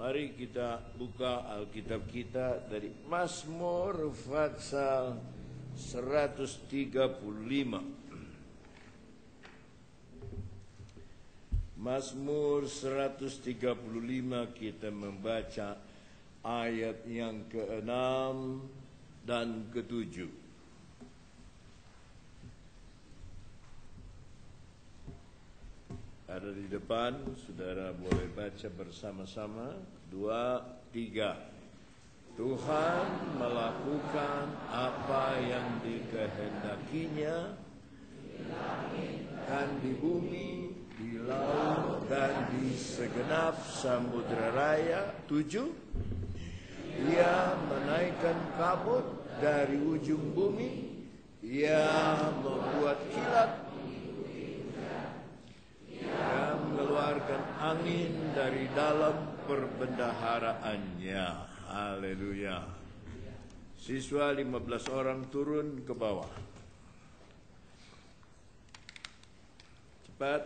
Mari kita buka Alkitab kita dari Mazmur pasal 135. Mazmur 135 kita membaca ayat yang ke-6 dan ke-7. Ada di depan, saudara boleh baca bersama-sama. 2, 3. Tuhan melakukan apa yang dikehendakinya di langit dan di bumi, di laut dan di segenap samudera raya. 7. Ia menaikkan kabut dari ujung bumi, ia membuat kilat, ia mengeluarkan angin dari dalam perbendaharaannya. Haleluya. Siswa 15 orang turun ke bawah. Cepat.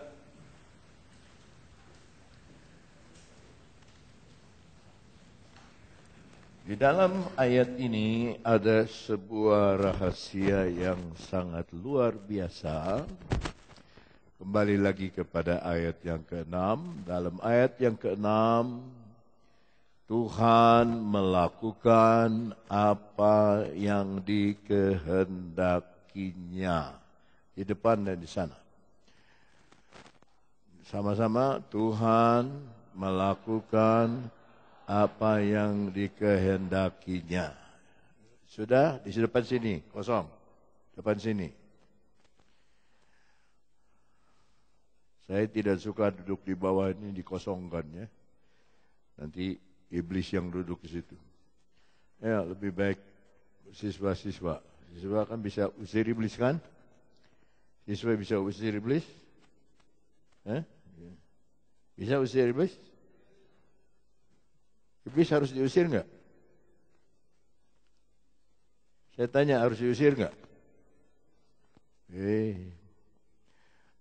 Di dalam ayat ini ada sebuah rahasia yang sangat luar biasa. Kembali lagi kepada ayat yang ke-6. Dalam ayat yang ke-6, Tuhan melakukan apa yang dikehendakinya. Di depan dan di sana. Sama-sama, Tuhan melakukan apa yang dikehendakinya. Sudah? Di depan sini, kosong. Depan sini. Saya tidak suka duduk di bawah ini, dikosongkan ya. Nanti iblis yang duduk di situ. Ya, lebih baik siswa-siswa. Siswa kan bisa usir iblis kan? Siswa bisa usir iblis? Bisa usir iblis? Iblis harus diusir enggak? Saya tanya, harus diusir enggak?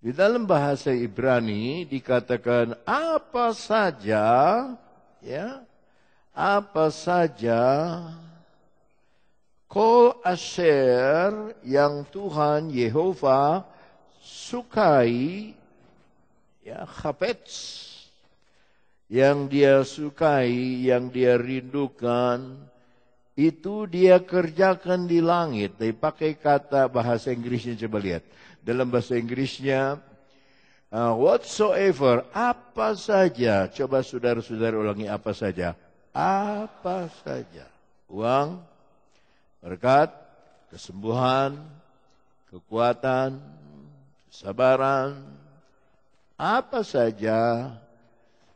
Di dalam bahasa Ibrani dikatakan apa saja, ya, apa saja kol asher yang Tuhan Yehova sukai, ya, chafetz, yang dia sukai, yang dia rindukan, itu dia kerjakan di langit. Dia pakai kata bahasa Inggrisnya, coba lihat. Dalam bahasa Inggrisnya, whatsoever, apa saja. Coba saudara-saudara ulangi, apa saja. Apa saja. Uang, berkat, kesembuhan, kekuatan, kesabaran. Apa saja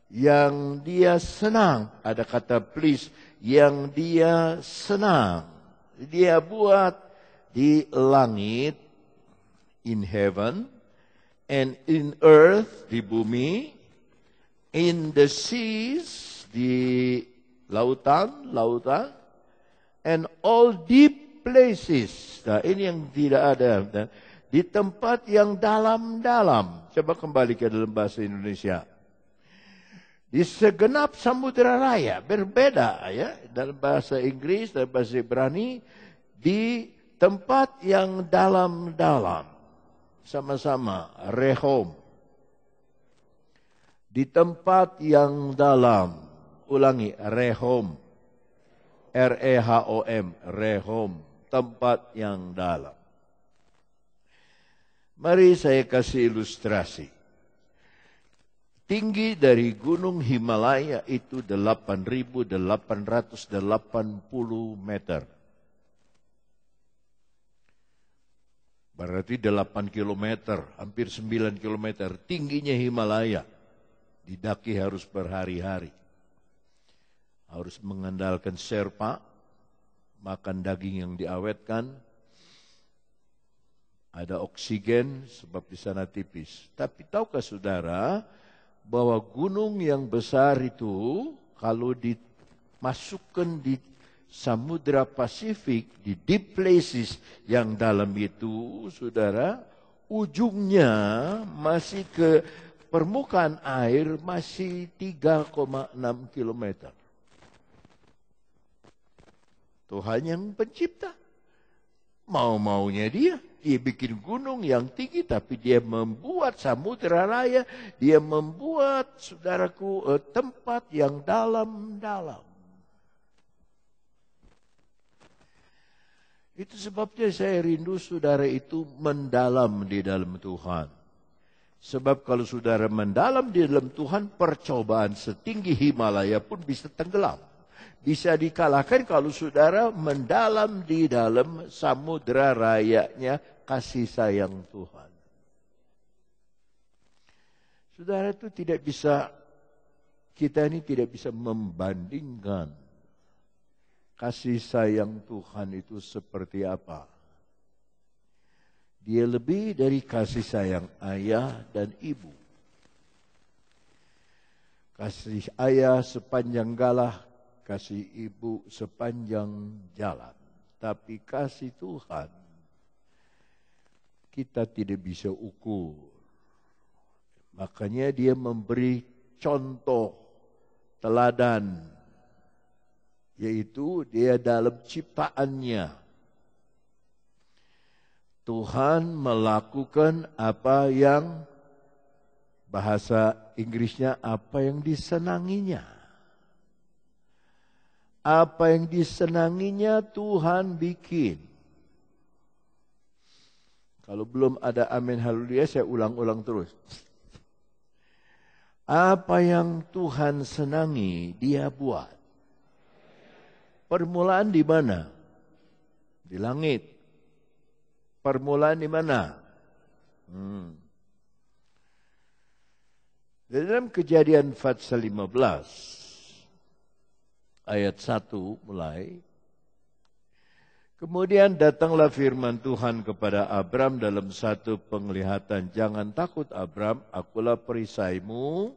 yang dia senang. Ada kata please, yang dia senang. Dia buat di langit, in heaven, and in earth, di bumi, in the seas, di lautan, and all deep places. Nah, ini yang tidak ada. Di tempat yang dalam-dalam. Coba kembali ke dalam bahasa Indonesia. Di segenap samudera raya, berbeda ya. Dalam bahasa Inggris, dalam bahasa Ibrani, di tempat yang dalam-dalam. Sama-sama, rehom. Di tempat yang dalam. Ulangi, rehom. R-E-H-O-M, rehom. Tempat yang dalam. Mari saya kasih ilustrasi. Tinggi dari Gunung Himalaya itu 8.880 meter. Berarti 8 kilometer, hampir 9 kilometer. Tingginya Himalaya. Didaki harus berhari-hari. Harus mengandalkan serpa, makan daging yang diawetkan. Ada oksigen sebab di sana tipis. Tapi tahukah saudara bahwa gunung yang besar itu kalau dimasukkan di Samudra Pasifik, di deep places yang dalam itu, saudara, ujungnya masih ke permukaan air masih 3,6 kilometer. Tuhan yang pencipta. Mau-maunya dia bikin gunung yang tinggi, tapi dia membuat samudera raya, dia membuat, saudaraku, tempat yang dalam-dalam. Itu sebabnya saya rindu saudara itu mendalam di dalam Tuhan. Sebab kalau saudara mendalam di dalam Tuhan, percobaan setinggi Himalaya pun bisa tenggelam. Bisa dikalahkan kalau saudara mendalam di dalam samudera rayanya kasih sayang Tuhan. Saudara itu tidak bisa, kita ini tidak bisa membandingkan kasih sayang Tuhan itu seperti apa. Dia lebih dari kasih sayang ayah dan ibu. Kasih ayah sepanjang galah, kasih ibu sepanjang jalan. Tapi kasih Tuhan kita tidak bisa ukur. Makanya dia memberi contoh teladan, yaitu dia dalam ciptaannya. Tuhan melakukan apa yang bahasa Inggrisnya apa yang disenanginya. Apa yang disenanginya Tuhan bikin. Kalau belum ada amin haleluya, saya ulang-ulang terus. Apa yang Tuhan senangi, dia buat. Permulaan di mana? Di langit. Permulaan di mana? Dalam Kejadian pasal 15 ayat 1 mulai. Kemudian datanglah firman Tuhan kepada Abram dalam satu penglihatan. Jangan takut Abram, akulah perisaimu,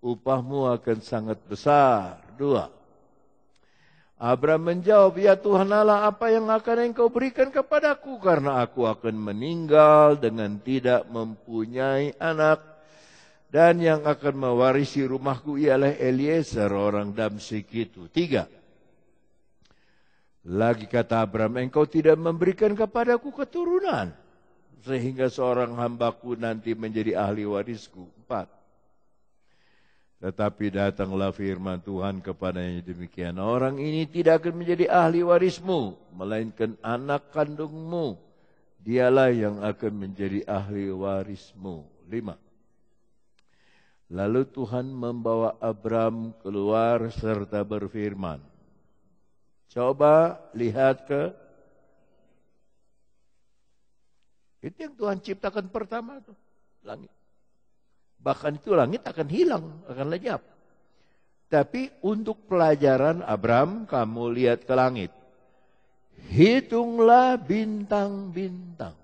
upahmu akan sangat besar. 2. Abram menjawab, ya Tuhan Allah, apa yang akan engkau berikan kepadaku? Karena aku akan meninggal dengan tidak mempunyai anak. Dan yang akan mewarisi rumahku ialah Eliezer, orang Damsyik itu. 3. Lagi kata Abram, engkau tidak memberikan kepadaku keturunan, sehingga seorang hambaku nanti menjadi ahli warisku. 4. Tetapi datanglah firman Tuhan kepadanya demikian, orang ini tidak akan menjadi ahli warismu, melainkan anak kandungmu. Dialah yang akan menjadi ahli warismu. 5. Lalu Tuhan membawa Abram keluar serta berfirman. Coba lihat ke. Itu yang Tuhan ciptakan pertama tuh, langit. Bahkan itu langit akan hilang, akan lenyap. Tapi untuk pelajaran Abram, kamu lihat ke langit. Hitunglah bintang-bintang.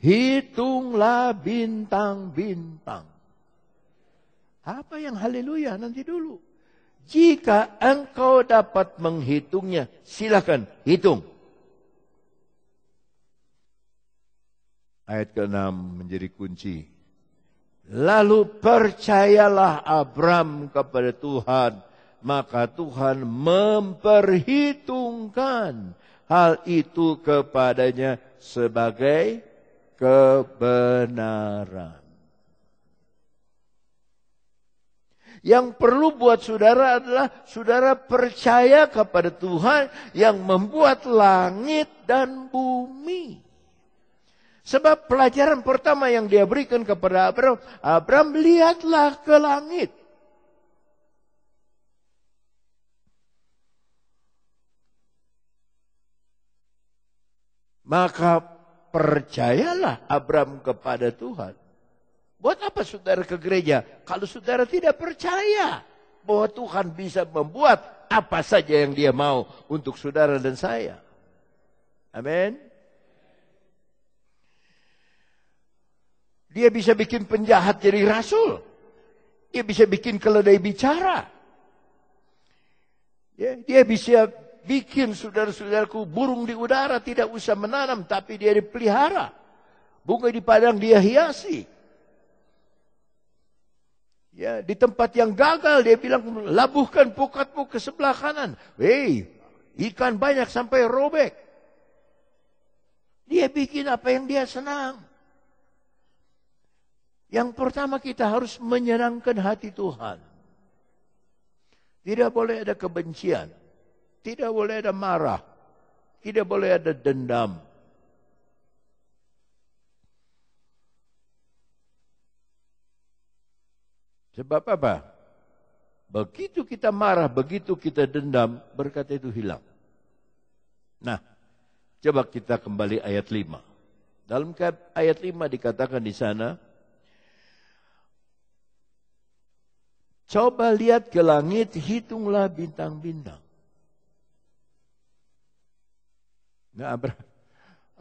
Hitunglah bintang-bintang. Apa yang haleluya nanti dulu. Jika engkau dapat menghitungnya, silakan hitung. Ayat ke-6 menjadi kunci. Lalu percayalah Abram kepada Tuhan, maka Tuhan memperhitungkan hal itu kepadanya sebagai kebenaran. Yang perlu buat saudara adalah saudara percaya kepada Tuhan yang membuat langit dan bumi. Sebab pelajaran pertama yang dia berikan kepada Abram, Abram lihatlah ke langit. Maka percayalah Abram kepada Tuhan. Buat apa saudara ke gereja kalau saudara tidak percaya bahwa Tuhan bisa membuat apa saja yang dia mau untuk saudara dan saya? Amin. Dia bisa bikin penjahat jadi rasul. Dia bisa bikin keledai bicara. Ya, dia bisa bikin, saudara-saudaraku, burung di udara tidak usah menanam, tapi dia dipelihara. Bunga di padang dia hiasi. Ya, di tempat yang gagal dia bilang, labuhkan pokatmu ke sebelah kanan. Hei, ikan banyak sampai robek. Dia bikin apa yang dia senang. Yang pertama kita harus menyenangkan hati Tuhan. Tidak boleh ada kebencian. Tidak boleh ada marah. Tidak boleh ada dendam. Sebab apa? Begitu kita marah, begitu kita dendam, berkat itu hilang. Nah, coba kita kembali ayat 5. Dalam ayat 5 dikatakan di sana, coba lihat ke langit, hitunglah bintang-bintang. Nah,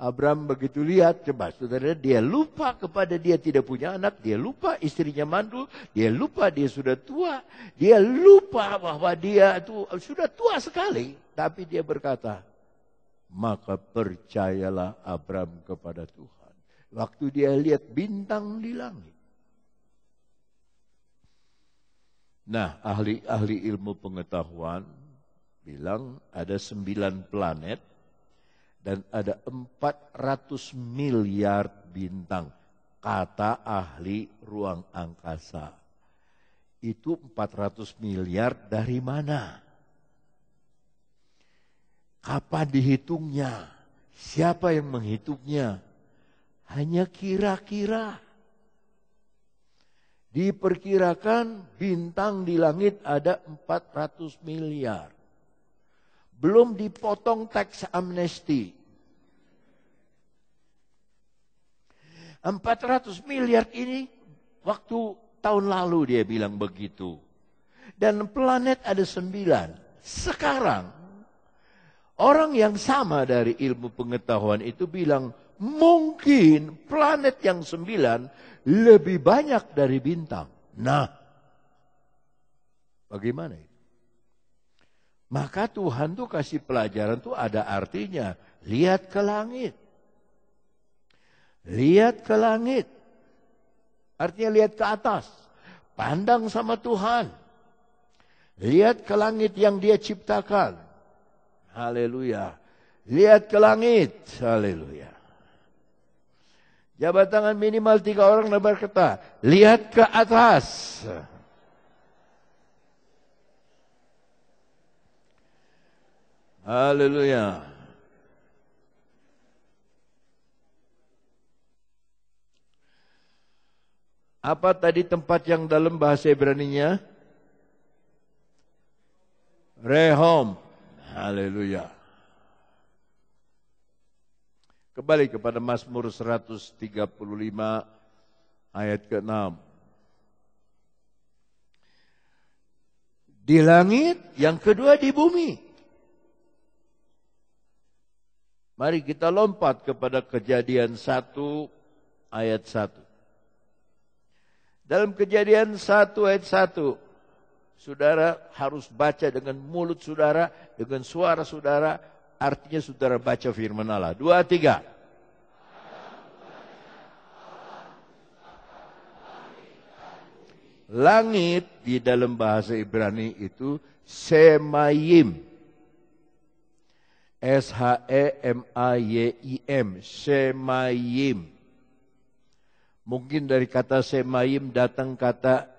Abraham begitu lihat, coba saudara, dia lupa kepada dia tidak punya anak, dia lupa istrinya mandul, dia lupa dia sudah tua, dia lupa bahwa dia itu sudah tua sekali. Tapi dia berkata, maka percayalah Abraham kepada Tuhan. Waktu dia lihat bintang di langit. Nah, ahli ilmu pengetahuan bilang ada 9 planet dan ada 400 miliar bintang. Kata ahli ruang angkasa. Itu 400 miliar dari mana? Kapan dihitungnya? Siapa yang menghitungnya? Hanya kira-kira. Diperkirakan bintang di langit ada 400 miliar. Belum dipotong teks amnesti. 400 miliar ini waktu tahun lalu dia bilang begitu. Dan planet ada 9. Sekarang orang yang sama dari ilmu pengetahuan itu bilang mungkin planet yang 9 lebih banyak dari bintang. Nah, bagaimana itu? Maka Tuhan tuh kasih pelajaran tuh ada artinya. Lihat ke langit. Lihat ke langit. Artinya lihat ke atas. Pandang sama Tuhan. Lihat ke langit yang Dia ciptakan. Haleluya. Lihat ke langit. Haleluya. Jabat tangan minimal 3 orang dan berkata, lihat ke atas. Haleluya. Apa tadi tempat yang dalam bahasa Ibrani-nya? Rehom. Haleluya. Kembali kepada Mazmur 135 ayat ke-6. Di langit, yang kedua di bumi. Mari kita lompat kepada Kejadian 1 ayat 1. Dalam Kejadian 1 ayat 1, saudara harus baca dengan mulut saudara, dengan suara saudara. Artinya saudara baca firman Allah. 2, 3. Langit di dalam bahasa Ibrani itu Semayim. S-H-E-M-A-Y-I-M. Semayim. Mungkin dari kata Semayim datang kata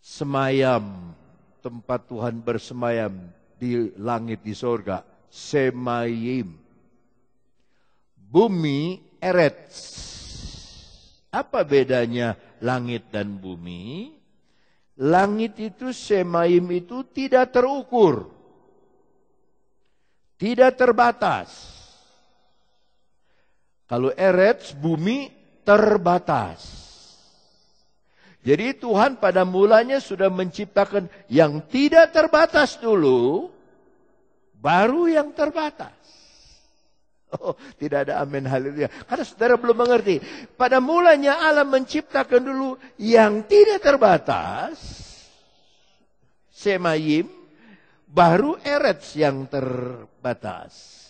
semayam. Tempat Tuhan bersemayam di langit, di sorga. Semayim. Bumi, Eretz. Apa bedanya langit dan bumi? Langit itu, Semayim itu tidak terukur. Tidak terbatas. Kalau Eretz, bumi terbatas. Jadi Tuhan pada mulanya sudah menciptakan yang tidak terbatas dulu, baru yang terbatas. Oh, tidak ada amin, haleluya. Karena saudara belum mengerti. Pada mulanya Allah menciptakan dulu yang tidak terbatas, Semayim, baru Eretz yang terbatas.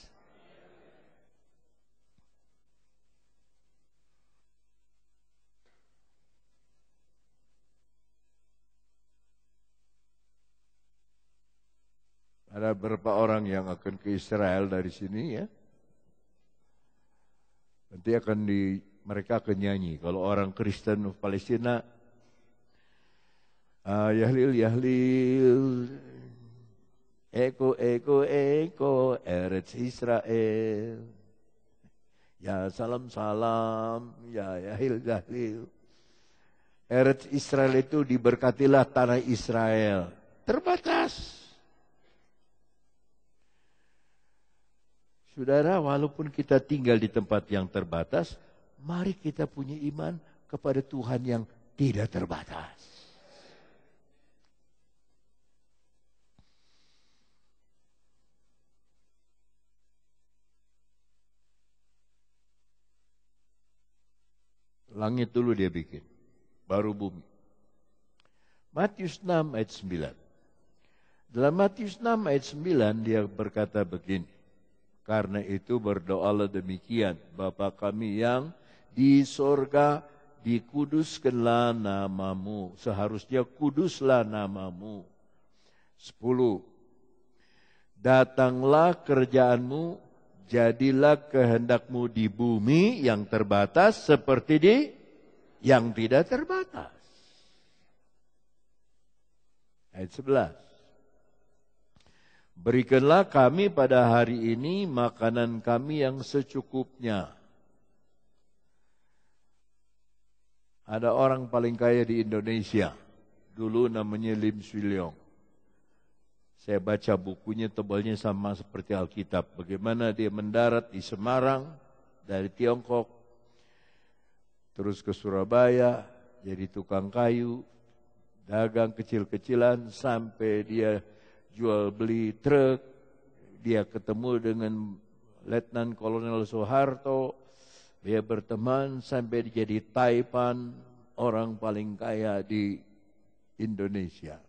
Ada beberapa orang yang akan ke Israel dari sini ya. Nanti mereka akan nyanyi. Kalau orang Kristen Palestina, Yahlil, Yahlil, Eko, Eko, Eko, Eretz Israel. Ya salam, salam, ya Yahlil, Yahlil. Eretz Israel itu diberkatilah tanah Israel. Terbatas. Saudara, walaupun kita tinggal di tempat yang terbatas, mari kita punya iman kepada Tuhan yang tidak terbatas. Langit dulu dia bikin, baru bumi. Matius 6 ayat 9. Dalam Matius 6 ayat 9 dia berkata begini. Karena itu berdoalah demikian, Bapa kami yang di sorga, dikuduskanlah namamu. Seharusnya kuduslah namamu. 10. Datanglah kerjaanmu, jadilah kehendakmu di bumi yang terbatas seperti di yang tidak terbatas. Ayat 11. Berikanlah kami pada hari ini makanan kami yang secukupnya. Ada orang paling kaya di Indonesia. Dulu namanya Lim Swee Leong. Saya baca bukunya, tebalnya sama seperti Alkitab. Bagaimana dia mendarat di Semarang dari Tiongkok. Terus ke Surabaya, jadi tukang kayu. Dagang kecil-kecilan sampai dia jual beli truk, dia ketemu dengan Letnan Kolonel Soeharto, dia berteman sampai jadi Taipan, orang paling kaya di Indonesia.